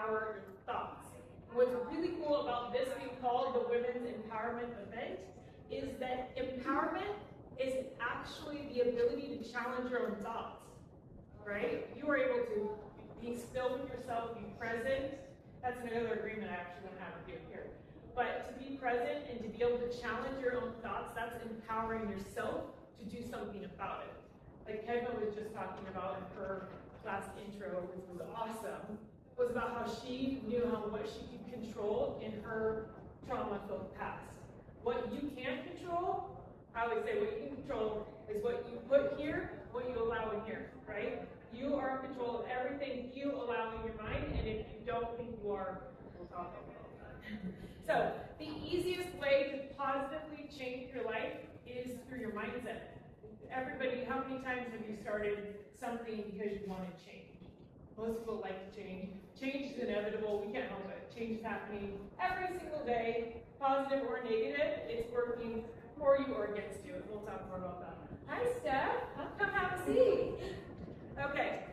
empower your thoughts. What's really cool about this being called the Women's Empowerment Event is that empowerment is actually the ability to challenge your own thoughts, right? You are able to be still with yourself, be present. That's another agreement I actually want to have with you here. But to be present and to be able to challenge your own thoughts, that's empowering yourself to do something about it. Like Kevin was just talking about in her last intro, which was awesome, was about how she knew what she could control in her trauma-filled past. What you can't control, I always say what you can control is what you put here, what you allow in here, right? You are in control of everything you allow in your mind, and if you don't think you are, we'll talk about that. So, the easiest way to positively change your life is through your mindset. Everybody, how many times have you started something because you want to change? Most people like to change. Change is inevitable. We can't help it. Change is happening every single day, positive or negative. It's working for you or against you. We'll talk more about that. Hi, Steph. Come have a seat. Okay.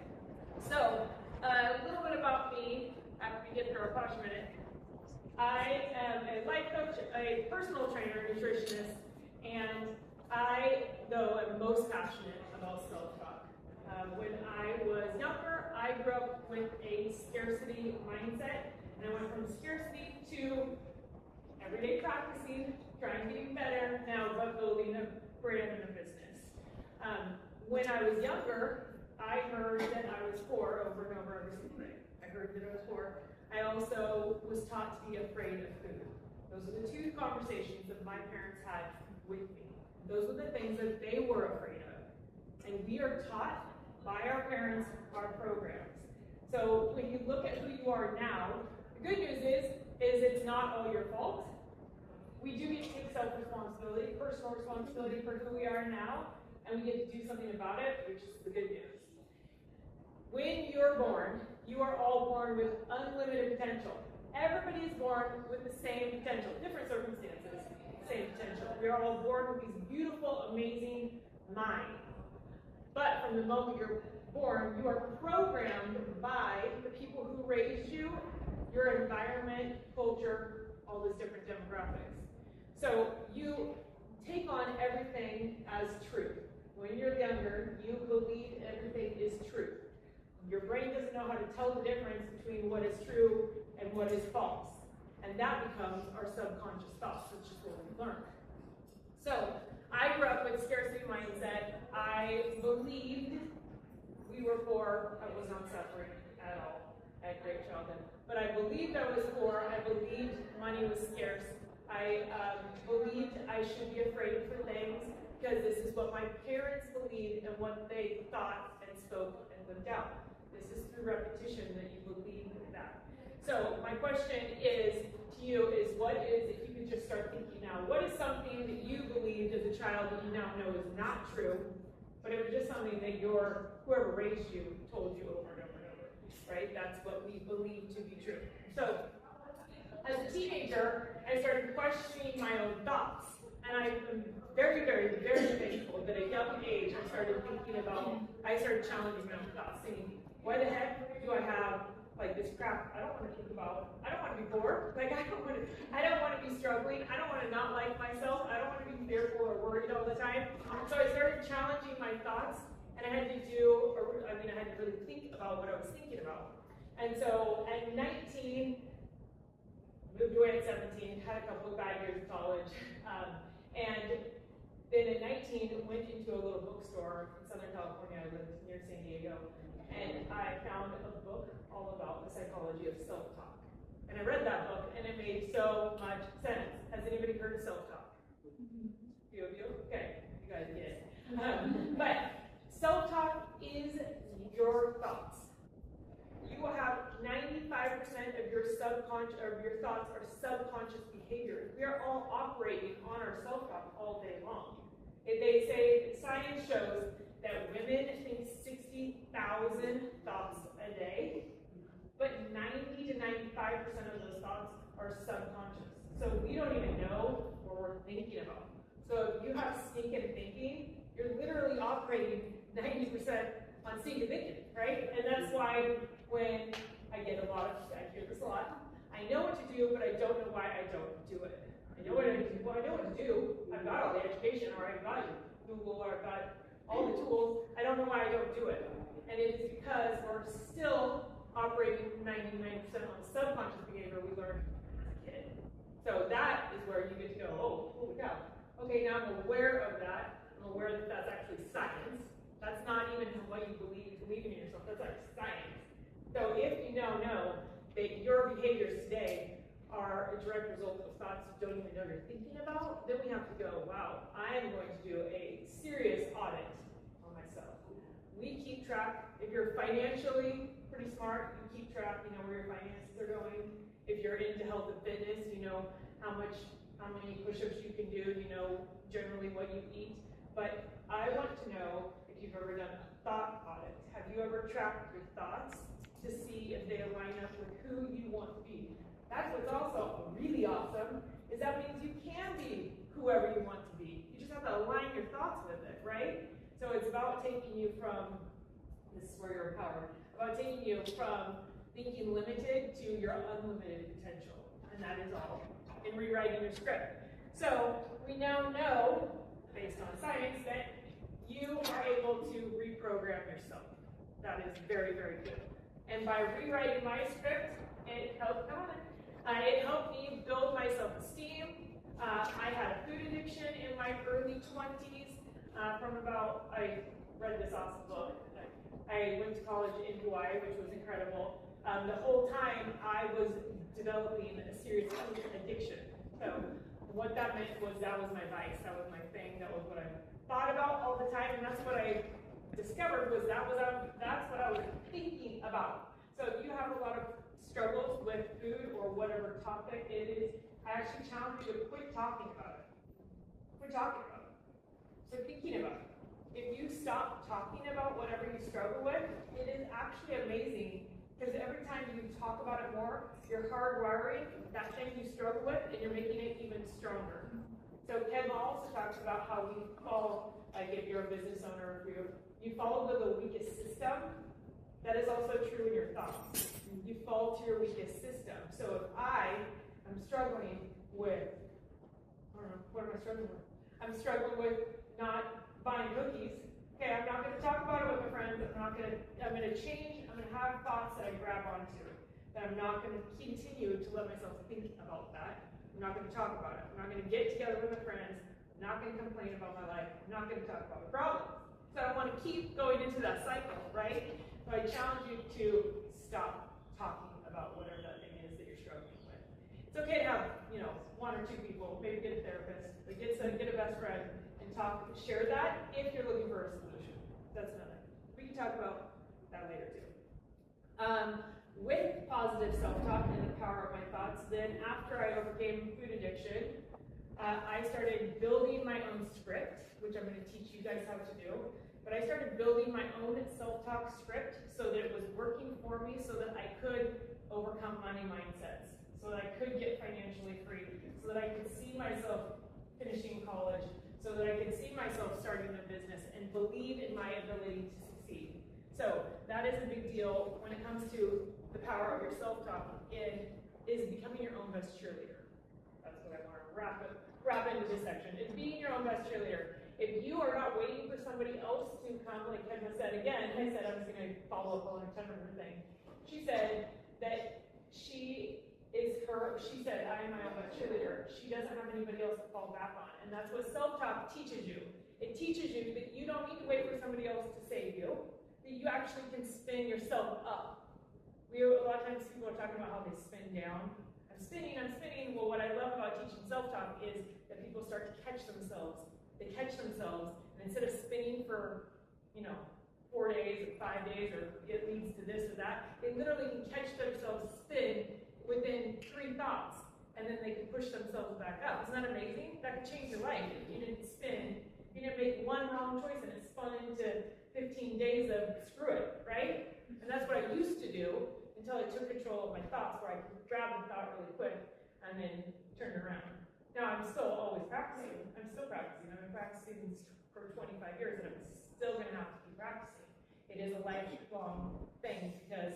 So, a little bit about me after we get through our posh minute. I am a life coach, a personal trainer, nutritionist, and I, though, am most passionate about self-talk. When I was younger, I grew up with a scarcity mindset, and I went from scarcity to everyday practicing, trying to get better, now but building a brand and a business. When I was younger, I heard that I was poor over and over every single day. I heard that I was poor. I also was taught to be afraid of food. Those are the two conversations that my parents had with me. Those were the things that they were afraid of. And we are taught by our parents our programs. So when you look at who you are now, the good news is it's not all your fault. We do get to take self-responsibility, personal responsibility for who we are now, and we get to do something about it, which is the good news. When you're born, you are all born with unlimited potential. Everybody is born with the same potential, different circumstances, same potential. We are all born with these beautiful, amazing minds. But from the moment you're born, you are programmed by the people who raised you, your environment, culture, all these different demographics. So you take on everything as truth. When you're younger, you believe everything is truth. Your brain doesn't know how to tell the difference between what is true and what is false. And that becomes our subconscious thoughts, which is what we learn. So I grew up with scarcity mindset. I believed we were poor. I was not suffering at all. I had great childhood. But I believed I was poor. I believed money was scarce. I believed I should be afraid for things because this is what my parents believed and what they thought and spoke and lived out. This is through repetition that you believe that. So my question is to you is if you could just start thinking now, what is something that you believed as a child that you now know is not true, but it was just something that whoever raised you told you over and over and over, right? That's what we believe to be true. So as a teenager, I started questioning my own thoughts. And I am very, very, very thankful that at a young age I started challenging my own thoughts, thinking, why the heck do I have like this crap I don't want to think about? I don't want to be bored. Like I don't want to be struggling. I don't want to not like myself. I don't want to be fearful or worried all the time. So I started challenging my thoughts, and I had to really think about what I was thinking about. And so at 19, moved away at 17, had a couple of bad years of college, and then at 19 went into a little bookstore in Southern California. I lived near San Diego, and I found a book all about the psychology of self-talk. And I read that book, and it made so much sense. Has anybody heard of self-talk? Few of you? Okay, you guys get it. But self-talk is your thoughts. You will have 95% of your thoughts are subconscious behavior. We are all operating on our self-talk all day long. They say, science shows that women think 60,000 thoughts a day, but 90 to 95% of those thoughts are subconscious. So we don't even know what we're thinking about. So if you have stinking thinking, you're literally operating 90% on stinking thinking, right? And that's why when I hear I know what to do, but I don't know why I don't do it. I know what to do. Well, I know what to do. I've got all the education, or I've got Google, or I've got all the tools. I don't know why I don't do it. And it is because we're still operating 99% on the subconscious behavior we learned as a kid. So that is where you get to go, oh, holy cow. Okay, now I'm aware of that. I'm aware that that's actually science. That's not even what you believe in yourself. That's like science. So if you now know that your behaviors today are a direct result of thoughts you don't even know you're thinking about, then we have to go, wow, I am going to do a serious audit on myself. We keep track. If you're financially pretty smart, you keep track, you know where your finances are going. If you're into health and fitness, you know how many push-ups you can do, you know generally what you eat. But I want to know if you've ever done a thought audit. Have you ever tracked your thoughts to see if they line up with who you want to be? That's what's also really awesome, is that means you can be whoever you want to be. You just have to align your thoughts with it, right? So it's about taking you from, this is where you're empowered, about taking you from thinking limited to your unlimited potential. And that is all in rewriting your script. So we now know, based on science, that you are able to reprogram yourself. That is very, very good. And by rewriting my script, it helped me build my self-esteem. I had a food addiction in my early 20s from about, I read this awesome book. I went to college in Hawaii, which was incredible. The whole time I was developing a serious food addiction. So what that meant was that was my vice, that was my thing, that was what I thought about all the time, and that's what I discovered was that's what I was thinking about. So if you have a lot of struggles with food or whatever topic it is, I actually challenge you to quit talking about it. Quit talking about it. Start thinking about it. If you stop talking about whatever you struggle with, it is actually amazing, because every time you talk about it more, you're hardwiring that thing you struggle with, and you're making it even stronger. So Ken also talks about how we fall, like if you're a business owner, if you fall to the weakest system. That is also true in your thoughts. You fall to your weakest system. So if I am struggling with, I don't know, what am I struggling with? I'm struggling with not buying cookies. Okay, I'm not going to talk about it with my friends. I'm going to change. I'm going to have thoughts that I grab onto. That I'm not going to continue to let myself think about that. I'm not going to talk about it. I'm not going to get together with my friends. I'm not going to complain about my life. I'm not going to talk about my problems. So I want to keep going into that cycle, right? So I challenge you to stop talking about whatever that thing is that you're struggling with. It's okay to have, one or two people, maybe get a therapist, or get a best friend, and share that if you're looking for a solution. That's another. We can talk about that later too. With positive self-talk and the power of my thoughts, then after I overcame food addiction, I started building my own script, which I'm going to teach you guys how to do. But I started building my own self-talk script so that it was working for me, so that I could overcome money mindsets, so that I could get financially free, so that I could see myself finishing college, so that I could see myself starting a business and believe in my ability to succeed. So that is a big deal when it comes to the power of your self-talk, is becoming your own best cheerleader. That's what I want to wrap into this section, is being your own best cheerleader. If you are not waiting for somebody else to come, like Emma said again, I said I was going to follow up on her thing. She said that she said, I am my own best cheerleader. She doesn't have anybody else to fall back on. And that's what self-talk teaches you. It teaches you that you don't need to wait for somebody else to save you, that you actually can spin yourself up. A lot of times people are talking about how they spin down. I'm spinning. Well, what I love about teaching self-talk is that people start to catch themselves. They catch themselves, and instead of spinning for, 4 days or 5 days, or it leads to this or that, they literally can catch themselves spin within 3 thoughts, and then they can push themselves back up. Isn't that amazing? That could change your life if you didn't spin. You didn't make one wrong choice, and it spun into 15 days of screw it, right? And that's what I used to do until I took control of my thoughts, where I could grab the thought really quick and then turn it around. Now, I'm still always practicing. I'm still practicing. I've been practicing for 25 years, and I'm still going to have to keep practicing. It is a lifelong thing, because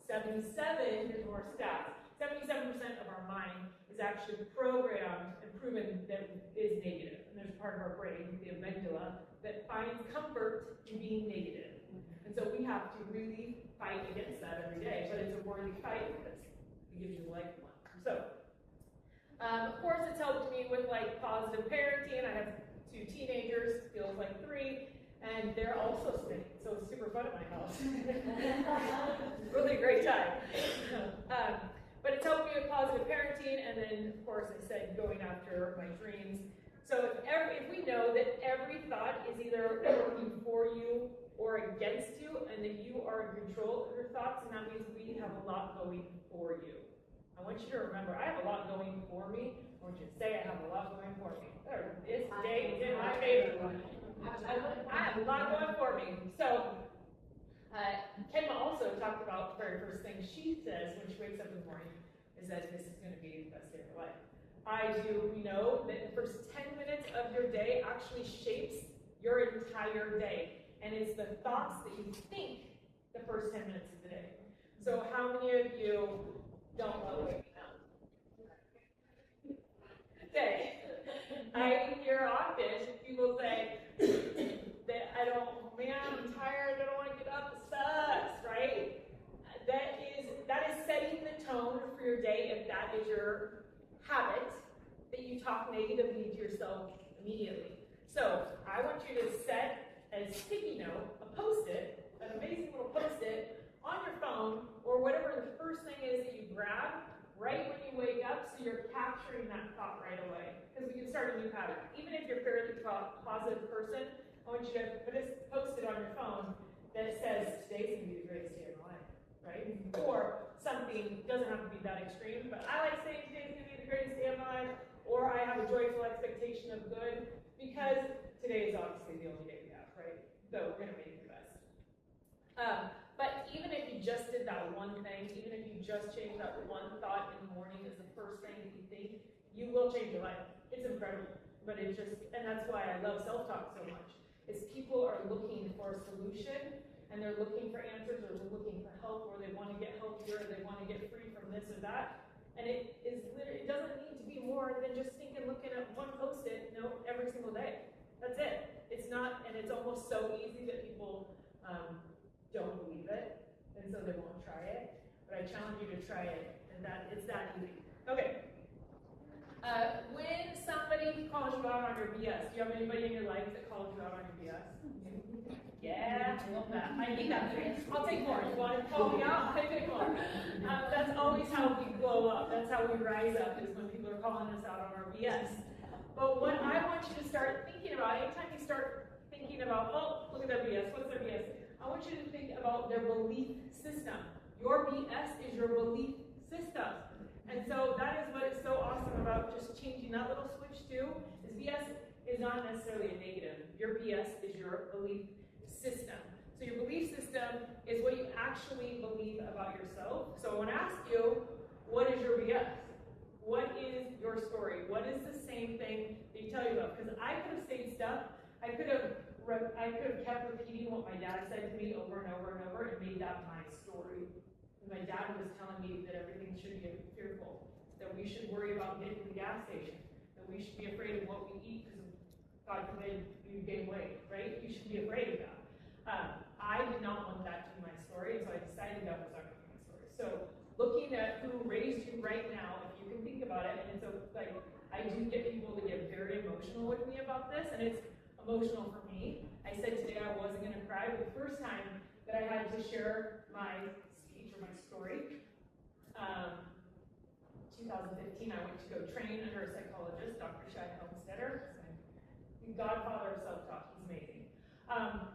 77, here's more stats, 77% of our mind is actually programmed and proven that is negative. And there's part of our brain, the amygdala, that finds comfort in being negative. And so we have to really fight against that every day, but it's a worthy fight because it gives you a life one. So, of course, it's helped me with like positive parenting. I have 2 teenagers, feels like 3, and they're also spinning, so it's super fun at my house. Really great time. But it's helped me with positive parenting, and then, of course, I said going after my dreams. So if we know that every thought is either working for you or against you, and that you are in control of your thoughts, and that means we have a lot going for you. I want you to remember, I have a lot going for me. I want you to say I have a lot going for me. This day is in my favor. I have a lot going for me. So, Kenma also talked about the very first thing she says when she wakes up in the morning is that this is going to be the best day of her life. I do know that the first 10 minutes of your day actually shapes your entire day. And it's the thoughts that you think the first 10 minutes of the day. So how many of you don't love waking up? Okay. I hear often people say that I'm tired, I don't want to get up, it sucks, right? That is setting the tone for your day if that is your habit, that you talk negatively to yourself immediately. So I want you to set a sticky note, a post-it, an amazing little post-it on your phone, or whatever the first thing is that you grab right when you wake up, so you're capturing that thought right away. Because we can start a new pattern. Even if you're a fairly positive person, I want you to post it on your phone that says, today's going to be the greatest day of my life, right? Or something, doesn't have to be that extreme, but I like saying today's going to be the greatest day of my life, or I have a joyful expectation of good, because today is obviously the only day we have, right? So we're going to make it the best. But even if you just did that one thing, even if you just changed that one thought in the morning as the first thing that you think, you will change your life. It's incredible. But it just, and that's why I love self-talk so much, is people are looking for a solution, and they're looking for answers, or they're looking for help, or they want to get healthier, or they want to get free from this or that. And it doesn't need to be more than just thinking, looking at one post-it note every single day. That's it. It's not, and it's almost so easy that people don't believe it, and so they won't try it. But I challenge you to try it, and it's that easy. Okay. When somebody calls you out on your BS, do you have anybody in your life that calls you out on your BS? Yeah, I love that. I need that. I'll take more. You want to call me out? I take more. That's always how we blow up. That's how we rise up, is when people are calling us out on our BS. But what I want you to start thinking about, anytime you start thinking about, oh, look at their BS, what's their BS? I want you to think about their belief system. Your BS is your belief system. And so that is what is so awesome about just changing that little switch too, is BS is not necessarily a negative. Your BS is your belief system. So your belief system is what you actually believe about yourself. So I want to ask you, what is your BS? What is your story? What is the same thing that you tell yourself? Because I could have stayed stuck. I could have kept repeating what my dad said to me over and over and over and made that my story. And my dad was telling me that everything should be fearful, that we should worry about getting to the gas station, that we should be afraid of what we eat because God forbid you gain weight, right? You should be afraid of that. I did not want that to be my story, and so I decided that was not going to be my story. So looking at who raised you right now, if you can think about it, and it's like, I do get people to get very emotional with me about this, and it's emotional for me. I said today I wasn't going to cry, but the first time that I had to share my speech or my story, 2015, I went to go train under a psychologist, Dr. Shad Helmstetter, the godfather of self-talk. He's amazing.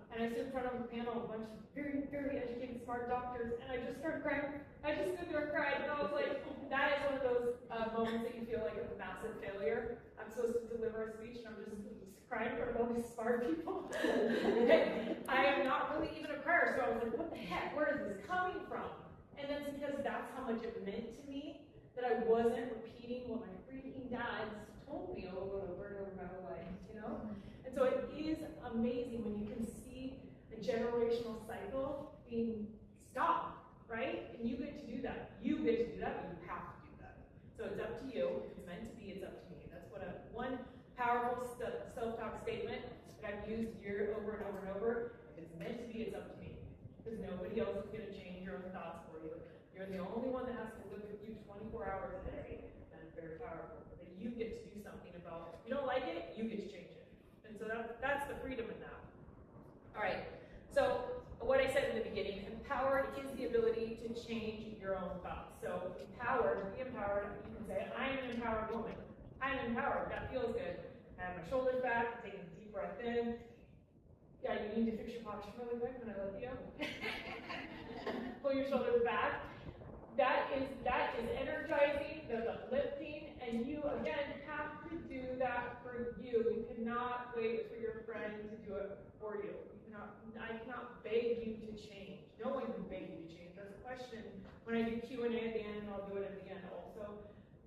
And I stood in front of a panel of a bunch of very, very educated, smart doctors, and I just started crying. I just stood there and cried, and I was like, that is one of those moments that you feel like a massive failure. I'm supposed to deliver a speech, and I'm just crying in front of all these smart people. I am not really even a crier, so I was like, what the heck? Where is this coming from? And that's because that's how much it meant to me, that I wasn't repeating what my freaking dads told me over and over and over my whole life, you know? And so it is amazing when you can see the generational cycle being stopped right? And you get to do that. You get to do that, but you have to do that. So it's up to you. If it's meant to be, it's up to me. That's what one powerful self-talk statement that I've used over and over and over. If it's meant to be, it's up to me. Because nobody else is going to change your own thoughts for you. You're the only one that has to live with you 24 hours a day. That's very powerful. But you get to do something about it. You don't like it, you get to change it. And so that's the freedom in that. All right. So what I said in the beginning, empowered is the ability to change your own thoughts. So empowered, be empowered, you can say, I am an empowered woman. I'm empowered. That feels good. I have my shoulders back, taking a deep breath in. Yeah, you need to fix your posture really quick when I let you go. Pull your shoulders back. That is energizing, that's uplifting, and you again have to do that for you. You cannot wait for your friend to do it for you. I cannot beg you to change. No one can beg you to change. That's a question when I do Q&A at the end, and I'll do it at the end also.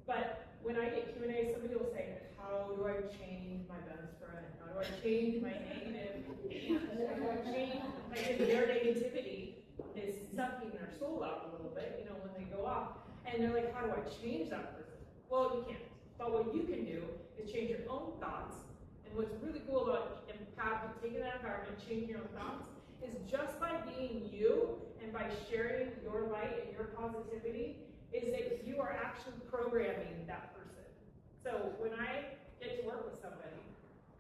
But when I get Q&A, somebody will say, how do I change my best friend? How do I change my negative? How do I change, like their negativity is sucking their soul out a little bit, you know, when they go off. And they're like, how do I change that person? Well, you can't. But what you can do is change your own thoughts. And what's really cool about taking that empowerment, changing your own thoughts, is just by being you and by sharing your light and your positivity, is that you are actually programming that person. So when I get to work with somebody,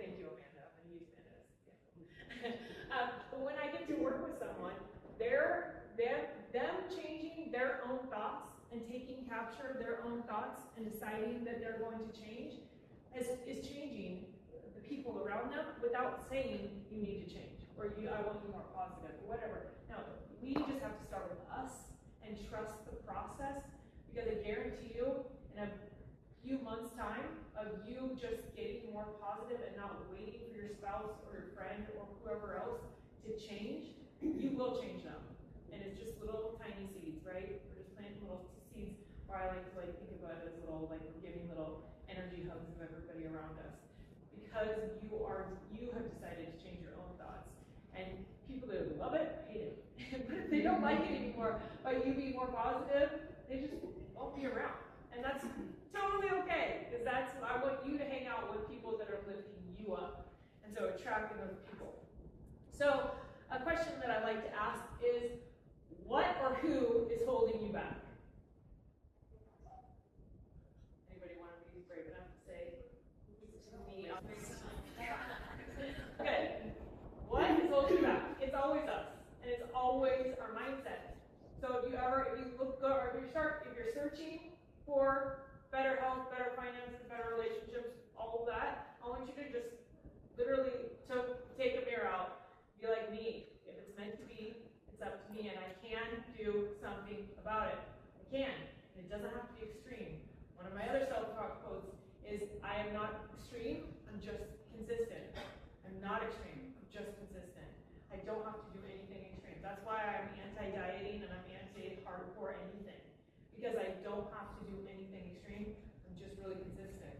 thank you, Amanda, I'm going to use Amanda as an example. But when I get to work with someone, them changing their own thoughts and taking capture of their own thoughts and deciding that they're going to change is changing the people around them without saying you need to change or I want you more positive or whatever. No, we just have to start with us and trust the process, because I guarantee you in a few months' time of you just getting more positive and not waiting for your spouse or your friend or whoever else to change, you will change them. And it's just little tiny seeds, right? We're just planting little seeds, or I like to think about it as little, like we're giving little energy hugs of everybody around us. Because you have decided to change your own thoughts. And people that love it, hate it. But if they don't like it anymore, by you being more positive, they just won't be around. And that's totally okay, because I want you to hang out with people that are lifting you up. And so attracting those people. So a question that I like to ask is, what or who is holding you back? Anybody want to be brave enough to say, me? Good. What is holding you back? It's always us, and it's always our mindset. So if you're searching for better health, better finances, better relationships, all of that, I want you to just literally take a mirror out, be like me. If it's meant to be, it's up to me, and I can do something about it. I can, and it doesn't have to be extreme. One of my other self-talk quotes is, I am not extreme, I'm just consistent. I'm not extreme, I'm just consistent. I don't have to do anything extreme. That's why I'm anti-dieting and I'm anti-hardcore anything. Because I don't have to do anything extreme, I'm just really consistent.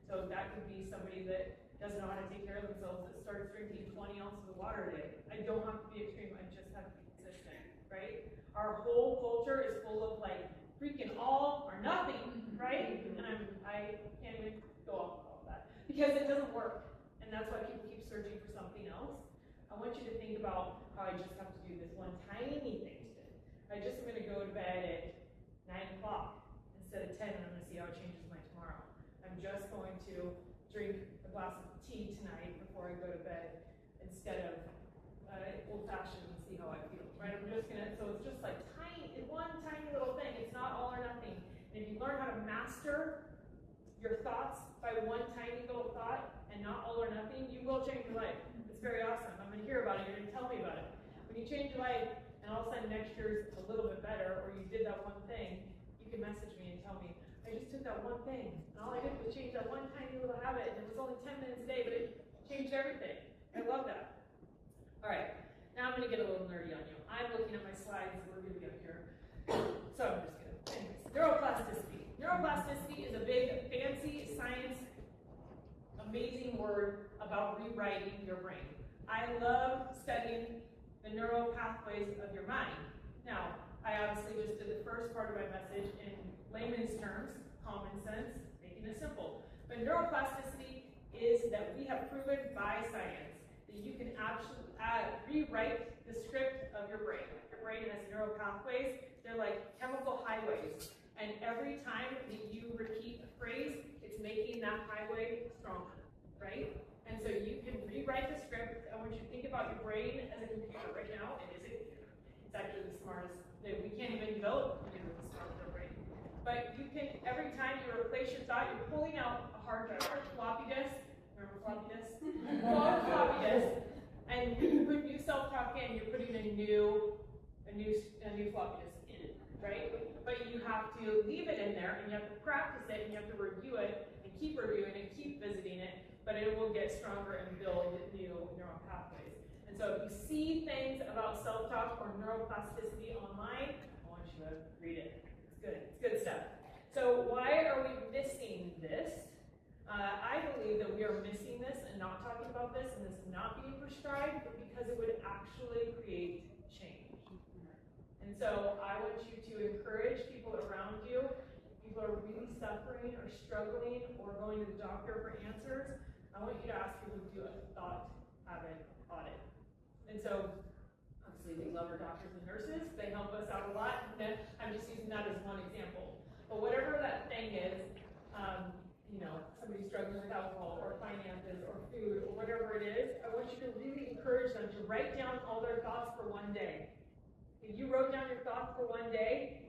So that could be somebody that doesn't know how to take care of themselves, that starts drinking 20 ounces of water a day. I don't have to be extreme, I just have to be consistent, right? Our whole culture is full of like freaking all or nothing, right? And I can't even go off of all that because it doesn't work. And that's why people keep searching for something else. I want you to think about how I just have to do this one tiny thing today. I just am going to go to bed at 9 o'clock instead of 10, and I'm going to see how it changes my tomorrow. I'm just going to drink a glass of tea tonight before I go to bed instead of old-fashioned and see how I feel, right? I'm just going to, so it's just like one tiny little thing. It's not all or nothing. And if you learn how to master your thoughts by one tiny little thought and not all or nothing, you will change your life. It's very awesome. I'm going to hear about it. You're going to tell me about it. When you change your life and all of a sudden next year's a little bit better, or you did that one thing, you can message me and tell me, I just took that one thing, and all I did was change that one tiny little habit, and it was only 10 minutes a day, but it changed everything. I love that. All right, now I'm going to get a little nerdy on you. I'm looking at my slides, and we're going to get here. So I'm just kidding. Anyways, neuroplasticity. Neuroplasticity is a big, fancy science, amazing word about rewriting your brain. I love studying the neural pathways of your mind. Now, I obviously just did the first part of my message in layman's terms, common sense, making it simple. But neuroplasticity is that we have proven by science that you can actually rewrite the script of your brain. Your brain has neural pathways. They're like chemical highways. And every time that you repeat a phrase, it's making that highway stronger, right? And so you can rewrite the script. I want you to think about your brain as a computer right now. It is a computer. It's actually the smartest. We can't even develop a computer with the smartest brain. But you can, every time you replace your thought, you're pulling out a hard drive or floppy disk. Remember floppy disk? Floppy disk. And when you put new self-talk in, you're putting a new floppy disk in, right? But you have to leave it in there, and you have to practice it, and you have to review it, and keep reviewing and keep visiting it, but it will get stronger and build new neural pathways. And so if you see things about self-talk or neuroplasticity online, I want you to read it. It's good. It's good stuff. So why are we missing this? I believe that we are missing this and not talking about this and this not being prescribed because it would actually create change. And so I want you to encourage people around you. People are really suffering or struggling or going to the doctor for answers. I want you to ask people to do a thought habit audit. And so obviously we love our doctors and nurses. They help us out a lot. I'm just using that as one example. But whatever that thing is, somebody struggling with alcohol or finances or food or whatever it is, I want you to really encourage them to write down all their thoughts for one day. If you wrote down your thoughts for one day,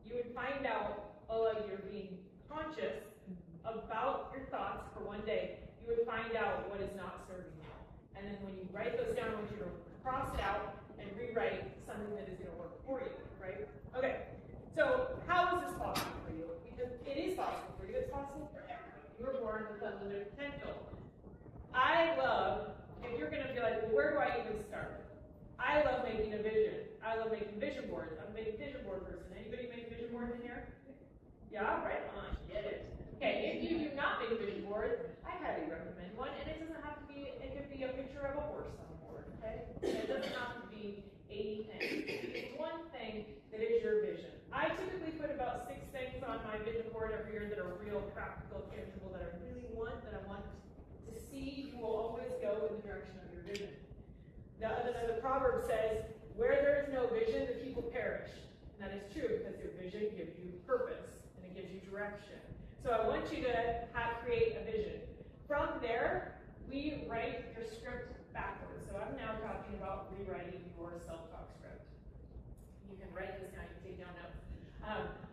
you would find out, you're being conscious about your thoughts for one day. You would find out what is not serving you. And then when you write those down, I want you to cross it out and rewrite something that is going to work for you, right? Okay, so how is this possible for you? Because it is possible for you. It's possible for everyone. You were born with unlimited potential. I love, if you're going to be like, well, where do I even start? I love making a vision. I love making vision boards. I'm a big vision board person. Anybody make vision boards in here? Yeah, right on. Get it. Okay, if you do not make vision boards, I highly recommend one. And it doesn't have to be, it could be a picture of a horse on the board, okay? It doesn't have to be 80 things. It's one thing that is your vision. I typically put about 6 things on my vision board every year that are real, practical, tangible, that I really want, that I want to see. You will always go in the direction of your vision. The proverb says, where there is no vision, the people perish. And that is true because your vision gives you purpose and it gives you direction. So I want you to create a vision. From there, we write your script backwards. So I'm now talking about rewriting your self-talk script. You can write this down, you can take down notes.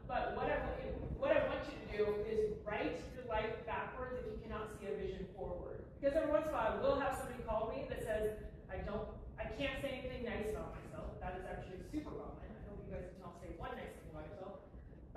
But what I want you to do is write your life backwards if you cannot see a vision forward. Because every once in a while, I will have somebody call me that says, I can't say anything nice about myself. That is actually super common. I hope you guys can all say one nice thing about yourself.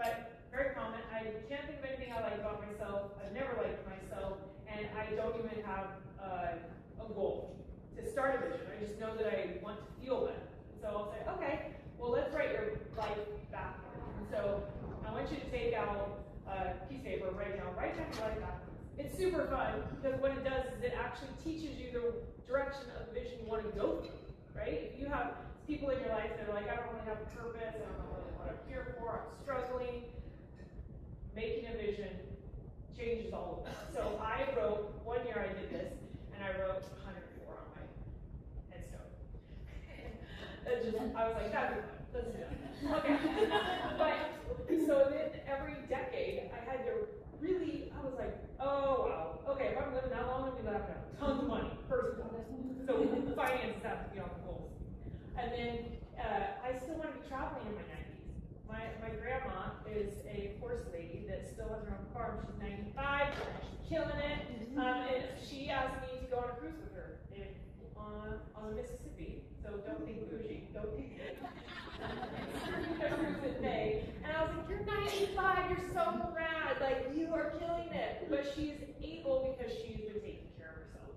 But very common. I can't think of anything I like about myself. I've never liked myself. And I don't even have a goal to start a vision. I just know that I want to feel better. So I'll say, okay, well, let's write your life backwards. And so I want you to take out a piece of paper right now, write down your life backwards. It's super fun because what it does is it actually teaches you the direction of the vision you want to go through, right? If you have people in your life that are like, I don't really have a purpose, I don't know really what I'm here for, I'm struggling, making a vision changes all of that. So I wrote, one year I did this, and I wrote 104 on my headstone. I was like, that'd be fun, let's do that. Okay. But, so then every decade, I had to really, I was like, oh wow, okay, if I'm living that long, I'm gonna have to have tons of money, first of all. So finances have to be on the goals. And then I still want to be traveling in my 90s. My grandma is a horse lady that still has her own farm. She's 95, she's killing it. And she asked me to go on a cruise with her on the Mississippi. So don't think bougie, don't think cruise in May. And I was like, you're 95, you're so rad, like you are killing it. But she's able because she's been taking care of herself.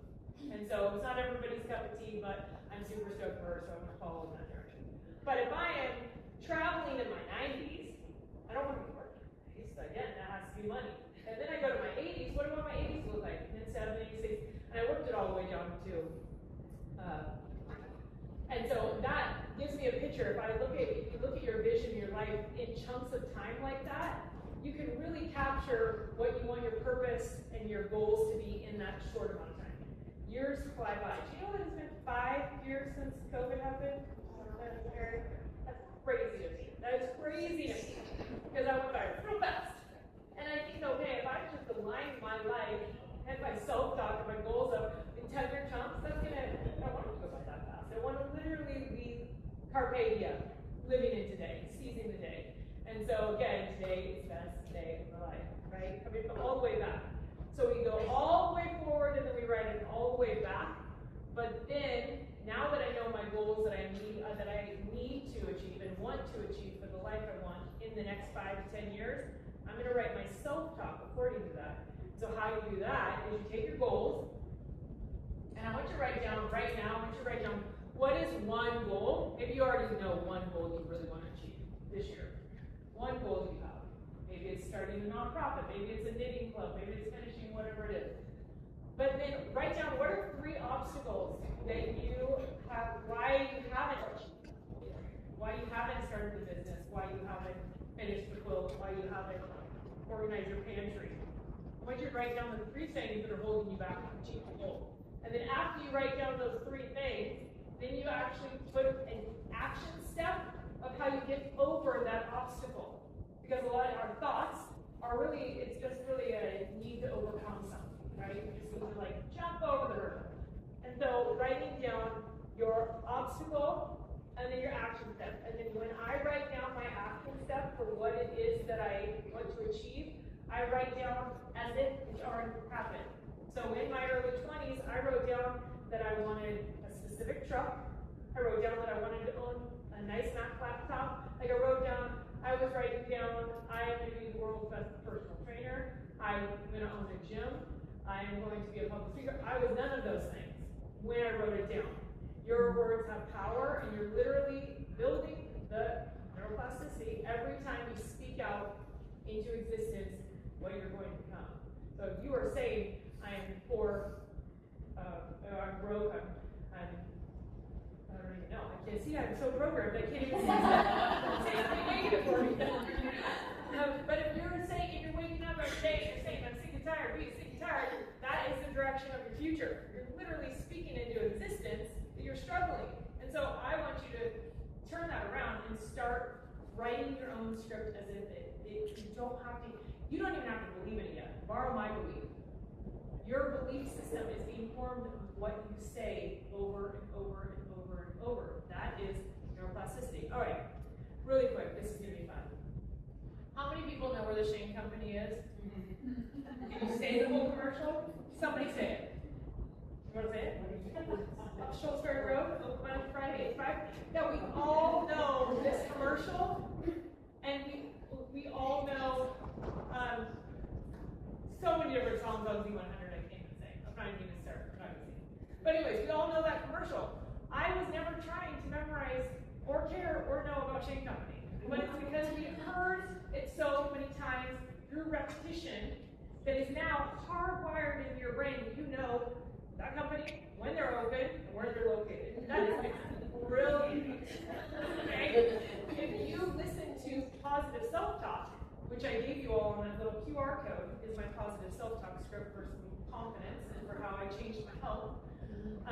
And so it's not everybody's cup of tea, but I'm super stoked for her, so I'm gonna follow in that direction. But if I am traveling in my 90s, I don't want to be working. So again, that has to be money. And then I go to my 80s, what do I want my 80s to look like? And then 70s, 60s, and I worked it all the way down to, and so that gives me a picture. If you look at your vision, you can really capture what you want your purpose and your goals to be in that short amount of time. Years fly by. Do you know that it's been 5 years since COVID happened? That's crazy to me. That is crazy to me. Because I went by real fast. And I think, okay, if I just align my life and my self-talk and my goals up in 10-year chunks, that's gonna, I don't want to go by that fast. I want to literally be carpe diem, living in today, seizing the day. And so again, today is the best day of my life, right? I mean, all the way back. So we go all the way forward and then we write it all the way back. But then, now that I know my goals that I need to achieve and want to achieve for the life I want in the next 5 to 10 years, I'm going to write my self-talk according to that. So how you do that is you take your goals, and I want you to write down right now, I want you to write down what is one goal. Maybe you already know one goal you really want to achieve this year. One goal you have. Maybe it's starting a nonprofit, maybe it's a knitting club, maybe it's finishing whatever it is. But then write down what are 3 obstacles that you have, why you haven't started the business, why you haven't finished the quilt, why you haven't organized your pantry. I want you to write down the 3 things that are holding you back from achieving the goal. And then after you write down those 3 things, then you actually put an action step of how you get over that obstacle. Because a lot of our thoughts are really, it's just really a need to overcome something, right? You just need to like jump over the hurdle. And so writing down your obstacle and then your action step. And then when I write down my action step for what it is that I want to achieve, I write down as if it's already happened. So in my early 20s, I wrote down that I wanted a specific truck. I wrote down that I wanted to own a nice Mac laptop. Like I was writing down, I am going to be the world's best personal trainer. I'm going to own a gym. I am going to be a public speaker. I was none of those things when I wrote it down. Your words have power, and you're literally building the neuroplasticity every time you speak out into existence what you're going to become. So if you are saying, I am poor, I'm broke, I don't even know. I can't see. I'm so programmed. I can't even see that. Say something negative for me. But if you're saying, if you're waking up every day, you're saying, I'm sick and tired, being sick and tired, that is the direction of your future. You're literally speaking into existence that you're struggling. And so I want you to turn that around and start writing your own script as if you don't even have to believe in it yet. Borrow my belief. Your belief system is being formed of what you say over and over and over and over. That is neuroplasticity. All right, really quick, this is going to be fun. How many people know where the Shane Company is? Can you say the whole commercial? Somebody say it. You want to say it? Schultzberg Road, Oakland, Friday, 8-5. Yeah, we all know this commercial, and we all know so many different songs on Z100 I can't even say. I'm not even going to start. I'm not going to sing. But anyways, we all know that commercial. I was never trying to memorize or care or know about Shane Company. But it's because we heard it so many times through repetition that is now hardwired into your brain. You know that company, when they're open, and where they're located. That is brilliant. Okay? If you listen to positive self-talk, which I gave you all on that little QR code, is my positive self-talk script for some confidence and for how I changed my health.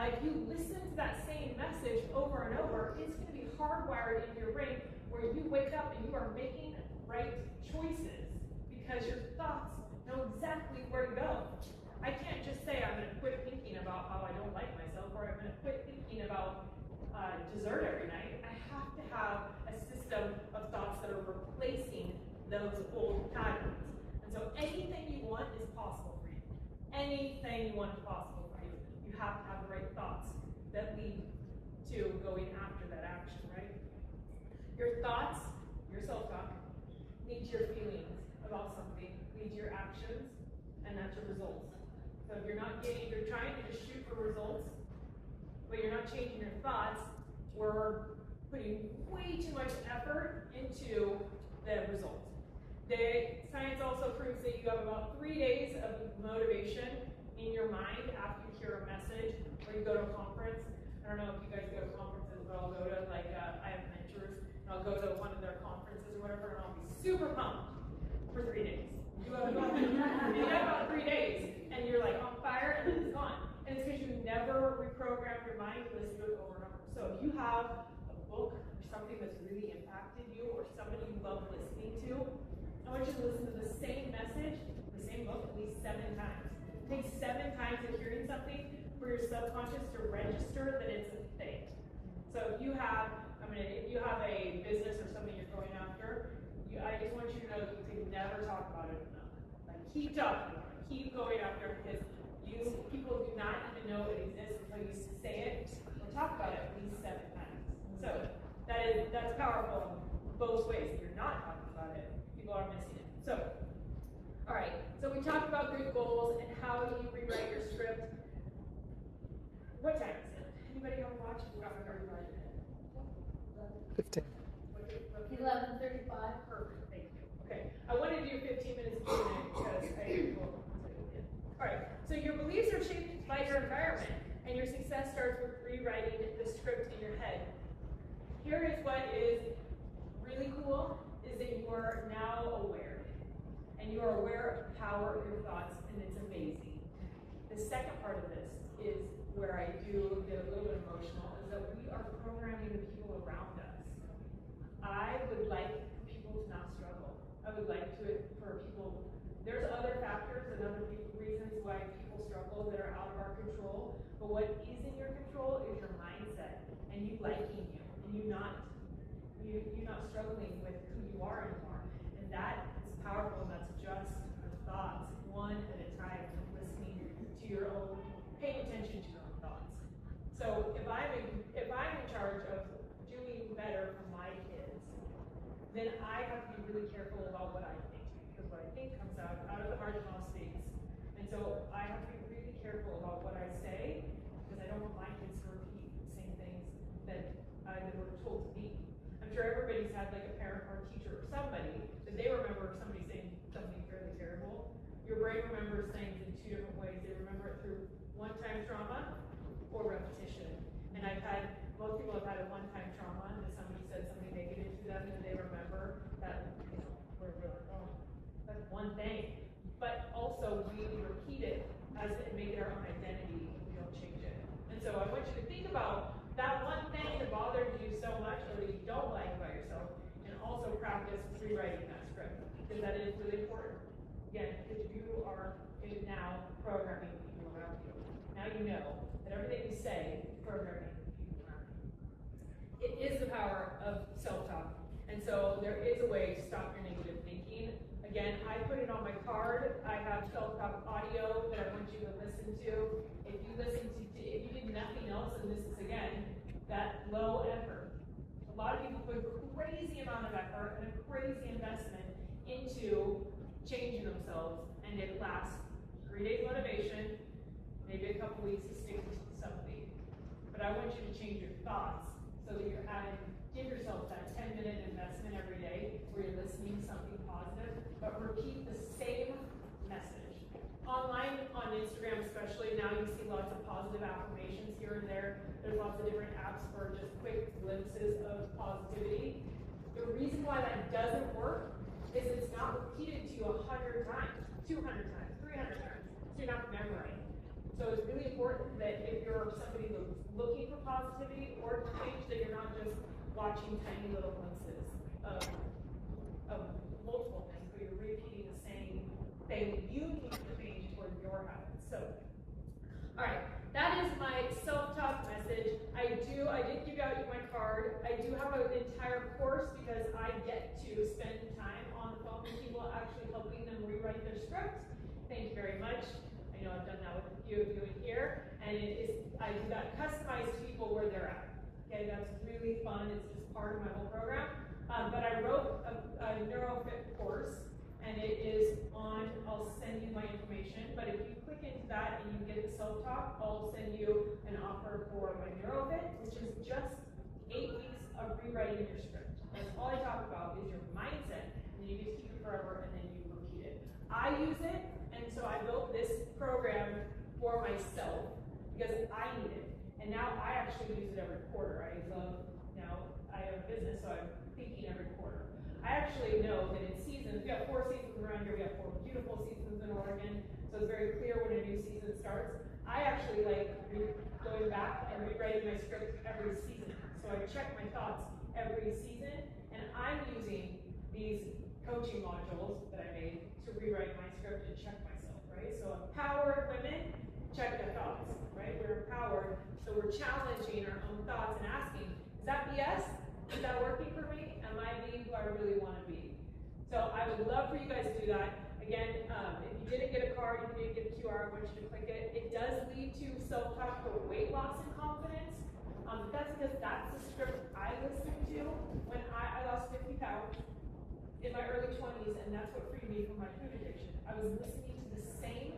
If you listen to that same message over and over, it's going to be hardwired into your brain where you wake up and you are making right choices because your thoughts know exactly where to go. I can't just say I'm going to quit thinking about how I don't like myself or I'm going to quit thinking about dessert every night. I have to have a system of thoughts that are replacing those old patterns. And so anything you want is possible for you. Anything you want is possible for you. You have to have the right thoughts that lead to going after that action, right? Your thoughts, your self-talk, lead to your feelings about something, lead to your actions, and that's your results. So if you're trying to just shoot for results, but you're not changing your thoughts, we're putting way too much effort into the results. Science also proves that you have about 3 days of motivation in your mind after you hear a message or you go to a conference. I don't know if you guys go to conferences, but I'll go to, I have mentors, and I'll go to one of their conferences or whatever, and I'll be super pumped for 3 days. if you have a book or something that's really impacted you or somebody you love listening to, I want you to listen to the same message, the same book at least 7 times. It takes 7 times of hearing something for your subconscious to register that it's a thing. So if you have, if you have a business or something you're going after, I just want you to know that you can never talk about it enough. Like, keep talking about it, keep going after it, because people do not even know it exists until you say it or talk about it at least 7 times. So that's powerful in both ways. If you're not talking about it, people are missing it. So, all right. So we talked about good goals and how you rewrite your script. What time is it? Anybody want to watch? We're not going to 15. 11:35. Perfect. Thank you. Okay. I want to do 15 minutes Q&A because I will. All right. So your beliefs are shaped by your environment, and your success starts with rewriting the script in your head. Here is what is really cool: is that you are now aware, and you are aware of the power of your thoughts, and it's amazing. The second part of this is where I do get a little bit emotional, is that we are programming the people around us. I would like people to not struggle. I would like for people, there's other factors and other reasons why people struggle that are out of our control, but what is in your control is your mindset, and you liking you, and you're not struggling with who you are anymore. And that is powerful, and that's just your thoughts, one at a time, listening to your own, paying attention to your own thoughts. So if I'm in charge of doing better for my kids, then I have to be really careful about what I think, because what I think comes out of the heart and mouth speaks. And so I have to be really careful about what I say, because I don't want my kids to repeat the same things that were told to me. I'm sure everybody's had like a parent or a teacher or somebody that they remember somebody saying something fairly terrible. Your brain remembers things in 2 different ways. They remember it through one-time trauma or repetition. And most people have had a one-time trauma, and if somebody said something negative to them, and they remember that, we're like, oh, that's one thing. But also, we repeat it and make it our own identity, and we don't change it. And so I want you to think about that one thing that bothers you so much, or that you don't like about yourself, and also practice rewriting that script, because that is really important. Again, because you are now programming the people around you. Now you know that everything you say is programming the people around you. It is the power of self-talk. And so there is a way to stop your negative thinking. Again, I put it on my card. I have self-talk audio that I want you to listen to. If you did nothing else, and this is again, that low effort. A lot of people put a crazy amount of effort and a crazy investment into changing themselves, and it lasts 3 days motivation, maybe a couple weeks to stick to something. But I want you to change your thoughts so that you're give yourself that 10-minute investment every day where you're listening to something positive, but repeat the same message. Online, on Instagram especially, now you see lots of positive affirmations here and there. There's lots of different apps for just quick glimpses of positivity. The reason why that doesn't work is it's not repeated to you 100 times, 200 times, 300 times, so you're not memorizing. So it's really important that if you're somebody who's looking for positivity or change, that you're not just watching tiny little glimpses of multiple things, but you're repeating the same thing you need to change toward your habits. So, all right, that is my self-talk message. I did give out my card. I do have an entire course because I get to spend time on the phone with people, actually helping them rewrite their scripts. Thank you very much. I know I've done that with a few of you in here, and I do that customized to people where they're at. Okay, that's really fun. It's just part of my whole program. But I wrote a NeuroFit course, and it is on. I'll send you my information. But if you click into that and you get the self-talk, I'll send you an offer for my NeuroFit, which is just 8 weeks of rewriting your script. That's all I talk about is your mindset, and you get to keep it forever, and then you repeat it. I use it, and so I built this program for myself because I need it. And now I actually use it every quarter. I have a business, so I'm thinking every quarter. I actually know that in seasons, we have 4 seasons around here, we have 4 beautiful seasons in Oregon, so it's very clear when a new season starts. I actually like going back and rewriting my script every season. so I check my thoughts every season, and I'm using these coaching modules that I made to rewrite my script and check myself, right? So empowered women, check their thoughts, right? We're empowered, so we're challenging our own thoughts and asking, is that BS? Is that working for me? Am I being who I really want to be? So I would love for you guys to do that. Again, if you didn't get a card, you didn't get a QR, I want you to click it. It does lead to self-talk for weight loss and confidence. That's because that's the script I listened to when I lost 50 pounds in my early 20s, and that's what freed me from my food addiction. I was listening to the same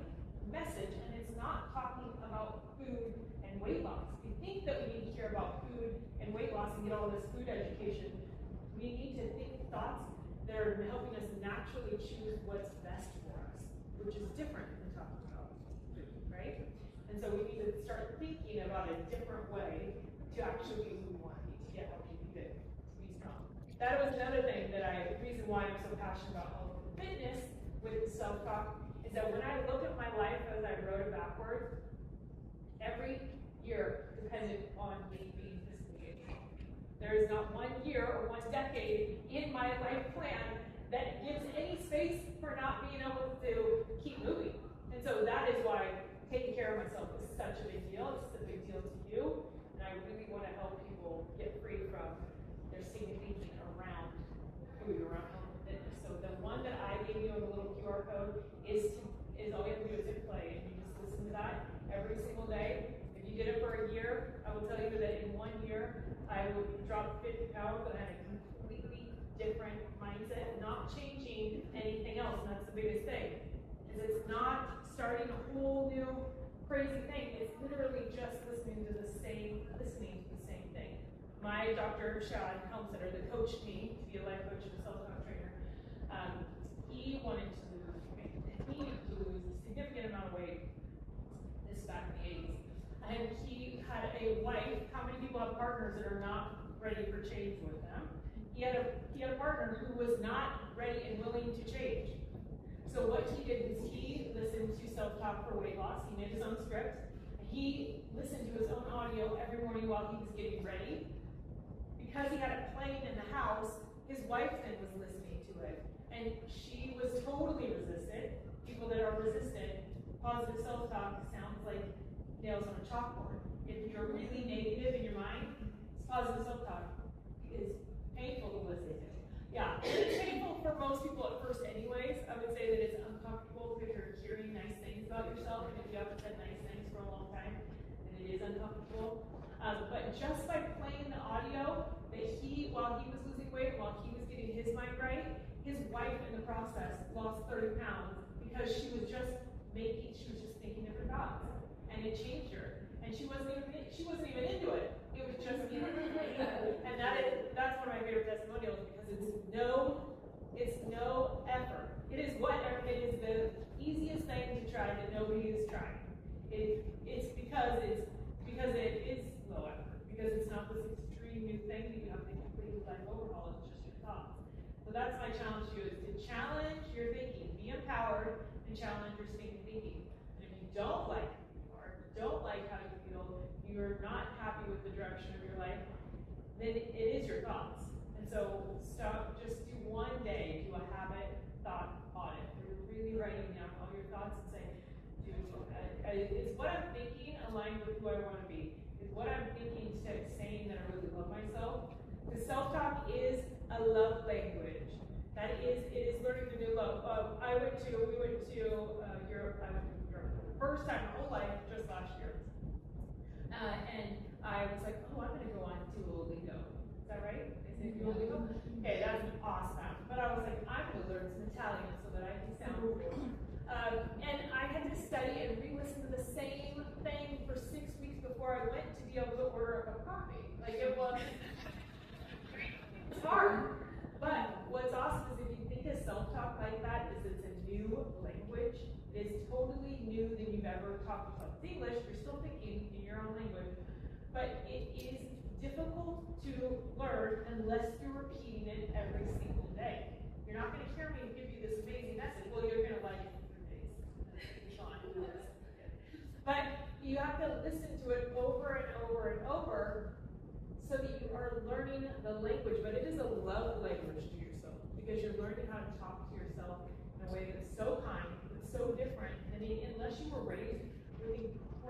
message, and it's not talking about food and weight loss. We think that we need to care about food and weight loss and get all this food education. We need to think thoughts that are helping us naturally choose what's best for us, which is different than talking about food, right? And so we need to start thinking about a different way to actually be who we want to be, to get healthy, to be fit, to be strong. That was another thing the reason why I'm so passionate about health and fitness with self-talk, is that when I look at my life as I wrote it backwards, every year depended on me being physically able. There is not one year or one decade in my life plan that gives any space for not being able to keep moving. And so that is why taking care of myself is such a big deal. It's a big deal to you. And I really want to help people get free from their stinking thinking around food, around health and fitness. So the one that I gave you on the little QR code is all you have to do is hit play, and you just listen to that every single day. If you did it for a year, I will tell you that in 1 year, I would drop 50 pounds and I had a completely different mindset, not changing anything else, and that's the biggest thing. Is it's not starting a whole new crazy thing, it's literally just listening to the same thing. My Dr. Shad Helmstetter, that coached me to be a life coach and a self-talk trainer, he wanted to lose weight, and he needed to lose a significant amount of weight. This is back in the 80s. And he had a wife. How many people have partners that are not ready for change with them? He had a partner who was not ready and willing to change. So what he did was he listened to self-talk for weight loss. He made his own script. He listened to his own audio every morning while he was getting ready. Because he had it playing in the house, his wife then was listening to it. And she was totally resistant. People that are resistant, positive self-talk sounds like nails on a chalkboard. If you're really negative in your mind, positive self-talk is painful to listen to. Yeah, it's painful for most people at first anyways. I would say that it's uncomfortable because you're hearing nice things about yourself, and if you haven't said nice things for a long time, then it is uncomfortable. But just by playing the audio, that while he was losing weight, while he was getting his mind right, his wife in the process lost 30 pounds because she was just thinking different thoughts. And it changed her. And she wasn't even into it. It was just me. And that's one of my favorite testimonials, because it's no effort. It is the easiest thing to try that nobody is trying. It's because it is low effort. Because it's not this extreme new thing that you have to completely life overhaul. It's just your thoughts. So that's my challenge to you, is to challenge your thinking. Be empowered and challenge your stinking thinking. And if you don't like who you are, don't like how you feel, you're not happy with the direction of your life, then it is your thoughts. And so just do one day, do a habit thought audit, where you're really writing down all your thoughts and saying, is what I'm thinking aligned with who I want to be? Is what I'm thinking saying that I really love myself? Because self-talk is a love language. It is learning the new love. We went to Europe. I went to Europe for the first time in my whole life just last year. And I was like, I'm going to go on Duolingo. Is that right? Is it Duolingo? Okay, that's awesome. But I was like, I'm going to learn some Italian so that I can sound cool. And I had to study and re-listen to the same thing for 6 weeks before I went to be able to order a coffee. Like, it's hard. But what's awesome is if you think of self-talk like that, is it's a new language. It is totally new than you've ever talked about. It's English, you're still thinking in your own language, but it is difficult to learn unless you're repeating it every single day. You're not going to hear me give you this amazing message. Well, you're going to like it for 3 days. But you have to listen to it over and over and over so that you are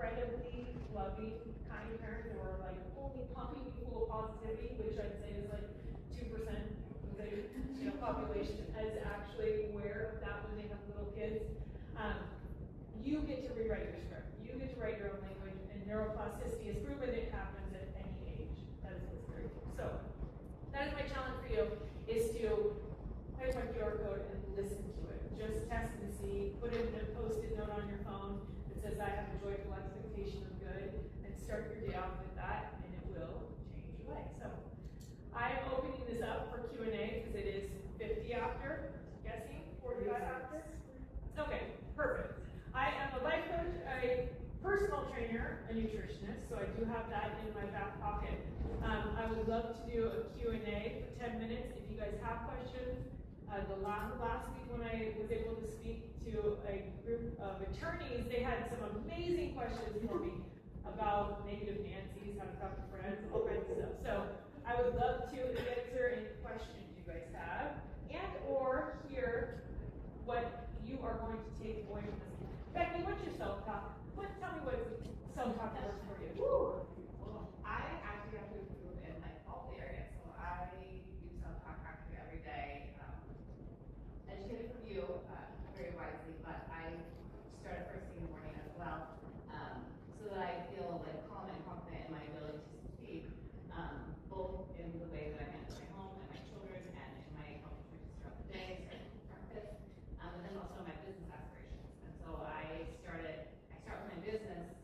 incredibly loving, kind parents who are like only pumping you full of positivity, which I'd say is like 2% of the population is actually aware of that when they have little kids. You get to rewrite your script. You get to write your own language, and neuroplasticity has proven it happens at any age. That is what's very cool. So that is my challenge for you, is to, here's my QR code, and listen to it. Just test and see. Put in a post-it note on your phone that says, I have a joyful expectation of good, and start your day off with that, and it will change your life. So I'm opening this up for Q&A because it is 50 after, guessing, 45 after. Okay, perfect. I am a life coach, a personal trainer, a nutritionist, so I do have that in my back pocket. I would love to do a Q&A for 10 minutes if you guys have questions. The last week when I was able to speak to a group of attorneys, they had some amazing questions for me about negative Nancy's, how to talk to friends, all kinds of stuff. So I would love to answer any questions you guys have, and or hear what you are going to take away from this. Becky, what's your self-talk? Tell me what self-talk works for you. Woo. Well, I actually have to improve in like all the areas. So I use self-talk actually every day. Educated from you very wisely, but I started first thing in the morning as well, so that I feel like calm and confident in my ability to succeed, both in the way that I manage my home and my children, and in my accomplishments throughout the day, starting with breakfast, and then also my business aspirations. And so I start with my business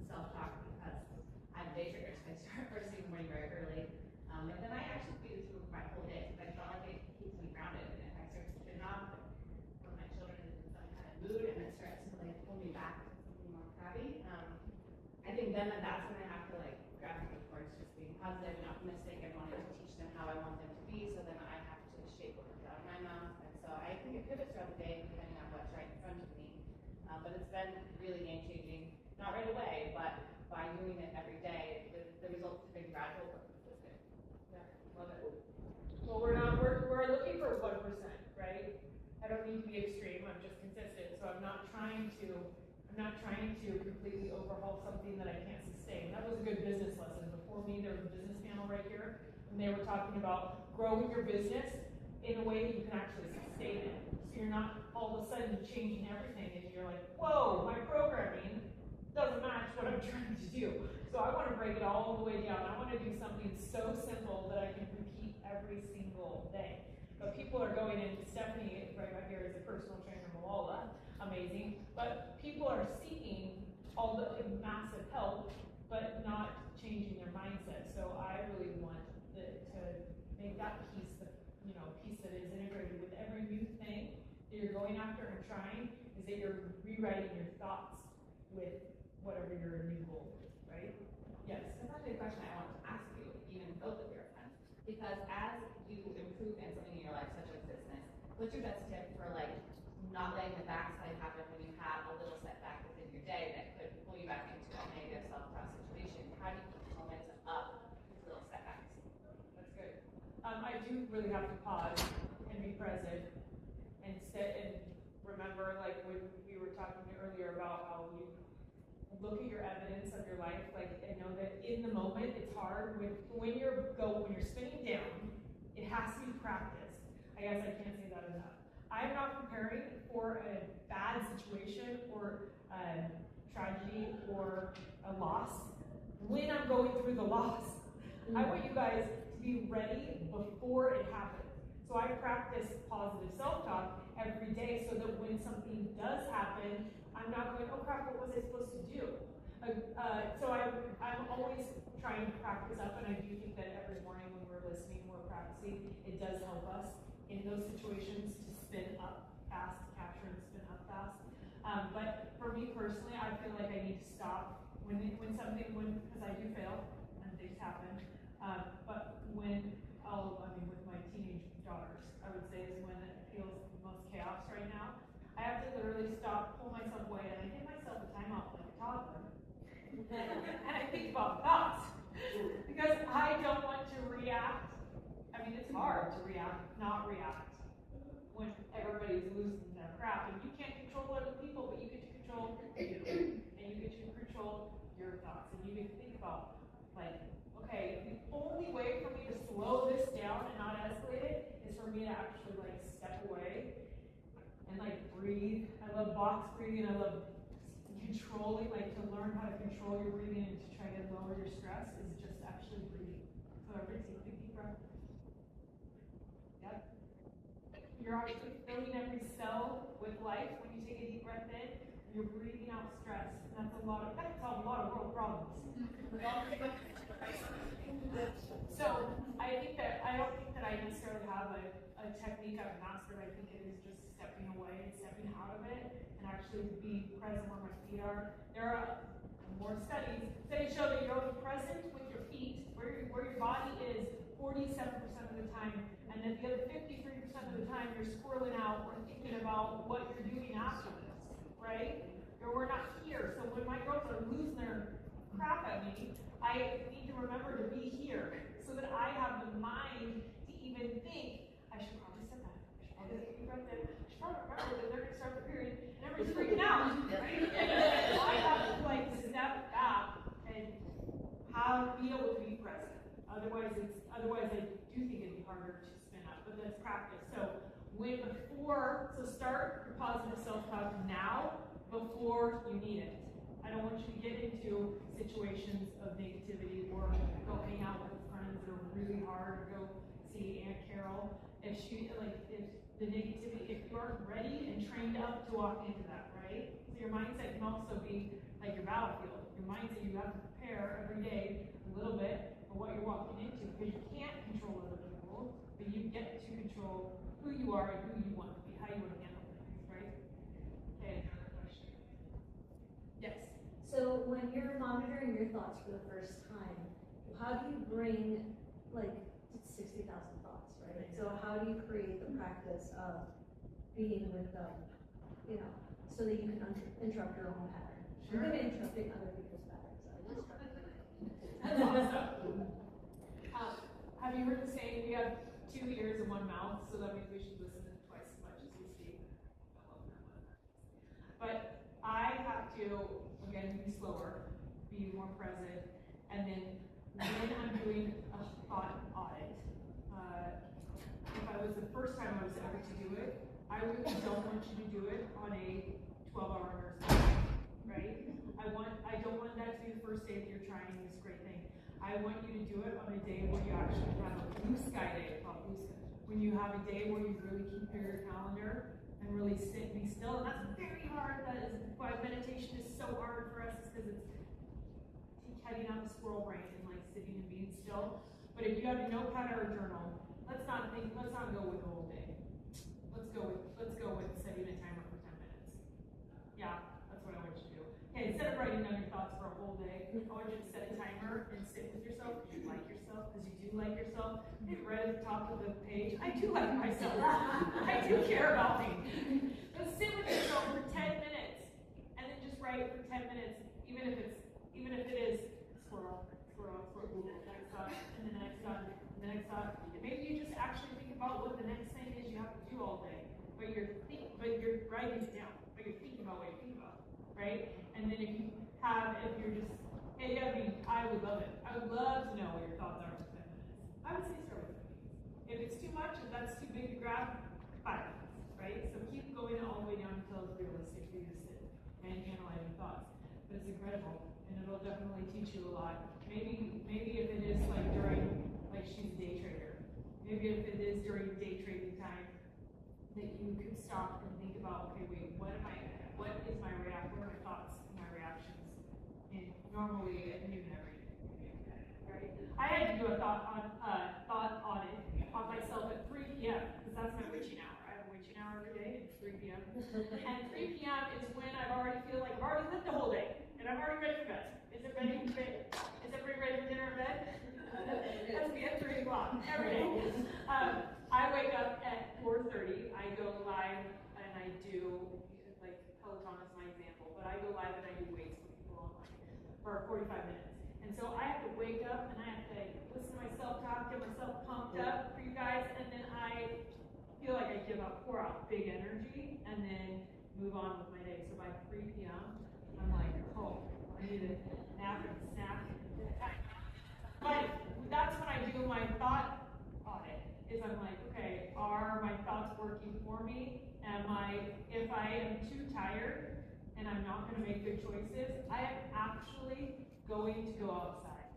self-talk because I'm a day trader, so I start first thing in the morning very early, and then I actually feed it through my whole day because I felt like it keeps me grounded. And if I start to spin off when my children are in some kind of mood and it starts to like pull me back to something more crabby, I think then that's when I have to like gravitate towards just being positive and optimistic and wanting to teach them how I want them to be. So then I have to shape what comes out of my mouth, and so I think it pivots throughout the day depending on what's right in front of me. But it's been really game changing, not right away, but by doing it every day, the results have been gradual but consistent. Yeah, love it. Well, we're looking for 1%, right? I don't need to be extreme. I'm just consistent. So I'm not trying to completely overhaul something that I can't sustain. That was a good business lesson. Before me, there was a business panel right here, and they were talking about growing your business in a way that you can actually sustain it. So you're not all of a sudden changing everything, and you're like, whoa, my programming doesn't match what I'm trying to do. So I want to break it all the way down. I want to do something so simple that I can repeat every single day. But people are going in, Stephanie, right back here, is a personal trainer, Malala, amazing. But people are seeking all the massive help, but not changing their mindset. So I really want to make that piece that is integrated with every new thing that you're going after and trying, is that you're rewriting your thoughts with whatever your new goal is, right? Yes. That's actually a question I wanted to ask you, even both of your friends, because as you improve in something in your life, such as business, what's your best tip for like not letting the backslide happen when you have a little setback within your day that could pull you back into a negative self-doubt situation? How do you keep momentum up with little setbacks? That's good. I do really have to pause and be present and sit and remember, like when we were talking earlier about how you look at your evidence of your life, like, and know that in the moment it's hard. When you're spinning down, it has to be practiced. I guess I can't say that enough. I'm not preparing for a bad situation or a tragedy or a loss when I'm going through the loss. I want you guys to be ready before it happens. So I practice positive self-talk every day so that when something does happen, I'm not going, oh crap, what was I supposed to do? So I'm always trying to practice up, and I do think that every morning when we're listening, we're practicing, it does help us in those situations to spin up fast, capture and spin up fast. But for me personally, I feel like I need to stop because I do fail and things happen. But with my teenage daughters, I would say is when it feels the most chaos right now. I have to literally stop, pull myself away, and I give myself a timeout like a toddler. And I think about thoughts. Because I don't want to react. I mean, it's hard to not react when everybody's losing their crap. And you can't control other people, but you get to control you. And you get to your thoughts. And you can think about, like, okay, the only way for me to slow this down and not escalate it is for me to actually, like, step away and, like, breathe. I love box breathing. I love controlling, like, to learn how to control your breathing and to try to lower your stress is just actually breathing. So everybody take a big deep breath. Yep. You're actually filling every cell with life when you take a deep breath in. You're breathing out stress. And that solves a lot of world problems. So I don't think that I necessarily have a technique I've mastered. I think it is just stepping away and stepping out of it and actually being present where my feet are. There are more studies. Studies show that you're only present with your feet, where your body is 47% of the time, and then the other 53% of the time you're squirreling out or thinking about what you're doing after this, right? Or we're not here. So when my girls are losing their crap at me, I need to remember to be here so that I have the mind to even think, I should probably step back. I should probably take a breath in. I should probably remember that they're going to start the period and everybody's freaking out, right? I have to, like, step back and be able to be present. Otherwise I do think it'd be harder to spin up, but that's practice. So start your positive self-talk now before you need it. I don't want you to get into situations of negativity or go hang out with friends that are really hard, or go see Aunt Carol. If the negativity, if you aren't ready and trained up to walk into that, right? So your mindset can also be like your battlefield. Your mindset, you have to prepare every day a little bit for what you're walking into, because you can't control other people, but you get to control who you are and who you want to be, how you want to handle things, right? Okay, another question. Yes. So when you're monitoring your thoughts for the first time, how do you bring, like, 60,000 thoughts, right? So how do you create the practice of being with them, so that you can interrupt your own pattern? Sure. I'm good at interrupting other people's patterns. That's awesome. Have you heard the saying, we have 2 ears and 1 mouth, so that means we should listen twice as much as we speak? I love that one. But I have to, again, be slower, be more present, and then when I'm doing a thought audit, if I was the first time I was ever to do it, I really don't want you to do it on a 12-hour nursing, right? I don't want that to be the first day that you're trying this great thing. I want you to do it on a day where you actually have a blue sky day, called blue sky. When you have a day where you really keep your calendar and really sit and be still, and that's very hard. That is why meditation is so hard for us, is because it's heading out the squirrel brain and, like, sitting and being still. But if you have a notepad or a journal, let's not go with the whole day. Let's go with setting a timer for 10 minutes. Yeah, that's what I want you to do. Okay, instead of writing down your thoughts for a whole day, I want you to set a timer and sit with yourself because you like yourself, because you do like yourself. Right at the top of the page, I do like myself. I do care about me. But sit with yourself for 10 minutes and then just write for 10 minutes, even if it is squirrel, next thought, and the next thought, and the next thought. And maybe you just actually think about what the next thing is you have to do all day, but you're writing it down, but you're thinking about what you think about, right? And then if you're just, hey, I would love it. I would love to know what your thoughts are for 10 minutes. I would say start with 10 minutes. If it's too much, if that's too big to grab, 5 minutes, right? So keep going all the way down until it's realistic for you to sit and analyze your thoughts. But it's incredible, and it'll definitely teach you a lot. Maybe if it is like she's a day trader, maybe if it is during day trading time, that you could stop and think about, okay, wait, what is my thoughts and my reactions normally and even every day, right? I had to do a thought audit on myself at 3 p.m. because that's my witching hour. I have a witching hour every day at 3 p.m. And 3 p.m. is when I feel like I've already lived the whole day and I'm already ready for bed. Is everybody ready for dinner or bed? That's me at 3 o'clock every day. I wake up at 4:30. I go live and I do, like, Peloton is my example, but I go live and I do weights for people online for 45 minutes. And so I have to wake up and I have to listen to myself talk, get myself pumped up for you guys, and then I feel like I pour out big energy and then move on with my day. So by 3 p.m., I'm like, oh, I need to nap and snack. But that's when I do my thought audit, is I'm like, okay, are my thoughts working for me? If I am too tired and I'm not gonna make good choices, I am actually going to go outside.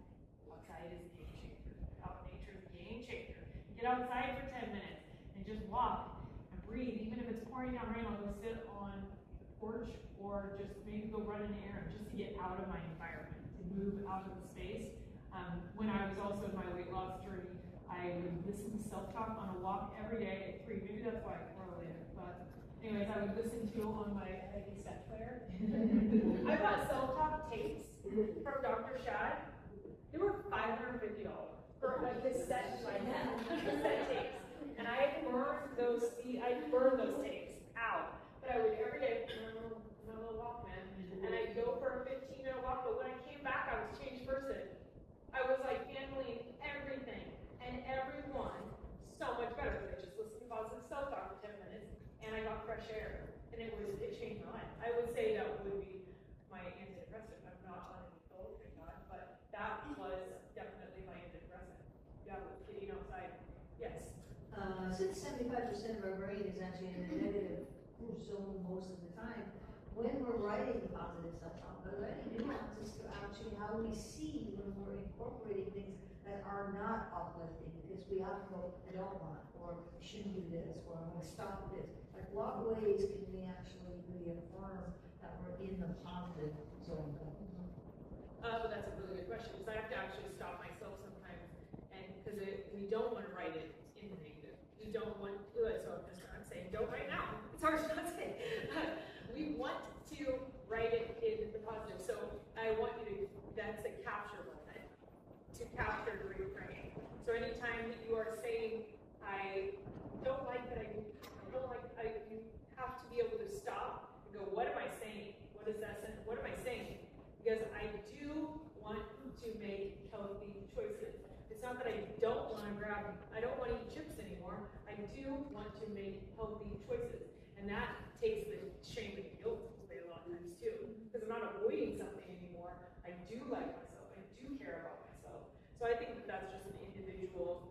Outside is a game changer. Out nature is a game changer. Get outside for 10 minutes and just walk and breathe. Even if it's pouring down rain, I'll go sit on the porch or just maybe go run an errand just to get out of my environment, to move out of the space. When I was also in my weight loss journey, I would listen to self-talk on a walk every day at 3. Maybe that's why I correlated. But anyways, I would listen to on my cassette player. I bought self-talk tapes from Dr. Shad. They were $550 for a cassette in my hand. Cassette tapes. And I burned those tapes out. But I would every day, my little Walkman, and I'd go for a 15-minute walk. But when I came back, I was a changed person. I was like handling everything and everyone so much better. I just listened to positive self-talk for 10 minutes and I got fresh air and it changed my life. I would say that would be my antidepressant. I'm not on any pills, thank God, but that was definitely my antidepressant. Yeah, with getting outside. Yes. Since 75% of our brain is actually in a negative zone most of the time, when we're writing positive self-talk, but writing nuances to actually how we see when we're incorporating things that are not uplifting, because we often go, I don't want, or I shouldn't do this, or I'm going to stop this. Like, what ways can we actually reaffirm that we're in the positive zone? But that's a really good question, because I have to actually stop myself sometimes, and because we don't want to write it in the negative. We don't want to do it, so I'm saying don't right now. It's hard to not say. We want to write it in the positive. So I want you to, that's a capture moment, to capture the reframe. So anytime that you are saying, I don't like that you have to be able to stop and go, what am I saying? What is that sentence? What am I saying? Because I do want to make healthy choices. It's not that I don't want to I don't want to eat chips anymore. I do want to make healthy choices. And that takes the shame and guilt away a lot of times too. Because I'm not avoiding something anymore. I do like myself. I do care about myself. So I think that's just an individual,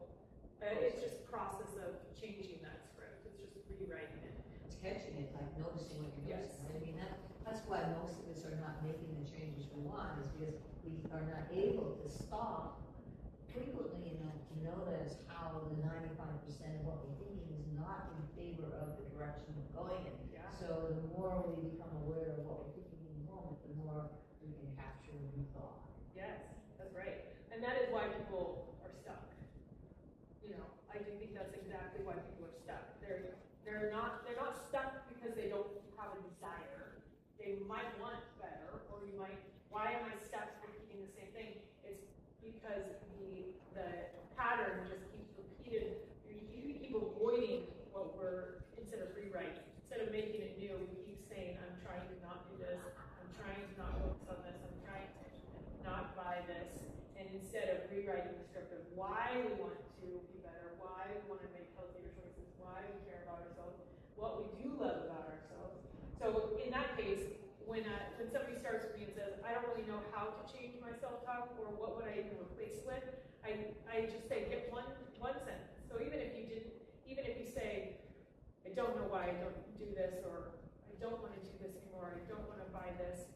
it's just process of changing that script. It's just rewriting it. It's catching it, like noticing what you're noticing. Right? I mean, that's why most of us are not making the changes we want, is because we are not able to stop frequently enough to notice how the 95% of what we're thinking is not in favor of the direction we're going in. Yeah. So the more we become aware of what we're thinking in the moment, the more we can capture the new thought. Yes, that's right. And that is why people are stuck. You know, I do think that's exactly why people are stuck. They're not stuck because they don't have a desire. They might want better, or you might, why am I stuck repeating the same thing? It's because the pattern just keeps repeated. You keep avoiding what instead of rewriting, instead of making it new, we keep saying, I'm trying to not do this, I'm trying to not focus on this, I'm trying to not buy this, and instead of rewriting the script of why we want to be better, why we want to make healthier choices, why we care about ourselves, what we do love about ourselves. So in that case, when somebody starts with me and says, I don't really know how to change my self-talk or what would I even replace with, I just say, get one sentence. So even if you say, I don't know why I don't do this, or I don't want to do this anymore, I don't want to buy this,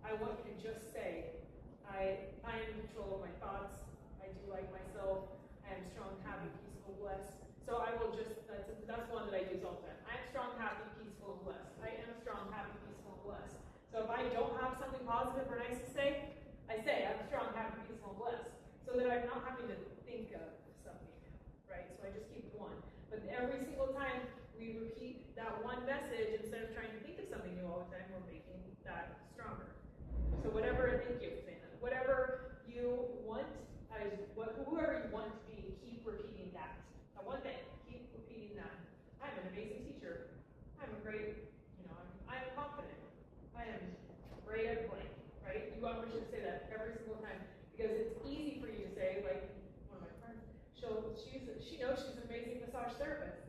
I want you to just say, I am in control of my thoughts, I do like myself, I am strong, happy, peaceful, blessed. So I will just, that's one that I use all the time. I am strong, happy, peaceful, and blessed. I am strong, happy, peaceful, and blessed. So if I don't have something positive or nice to say, I say I'm strong, happy, peaceful, and blessed. So that I'm not having to think of something, right? So I just keep one. But every single time we repeat that one message, instead of trying to think of something new all the time, we're making that stronger. So whatever, thank you for saying that. Whatever you want, whoever you want to be, keep repeating that. One thing, keep repeating that. I'm an amazing teacher. I'm a great, I'm confident. I am great at blank, right? You want to say that every single time because it's easy for you to say, like one of my friends, she knows she's an amazing massage therapist.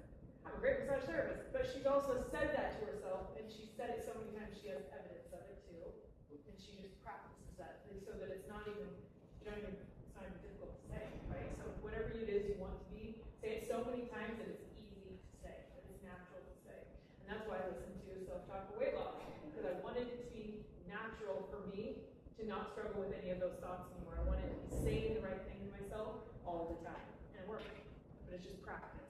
I'm a great massage therapist, but she's also said that to herself, and she's said it so many times she has evidence of it too, and she just practices set, so that it's not even difficult to say, right? So whatever it is you want to be, say it so many times that it's easy to say, that it's natural to say. And that's why I listen to self-talk for weight loss, because I wanted it to be natural for me to not struggle with any of those thoughts anymore. I wanted to be saying the right thing to myself all the time. And it worked. But it's just practice.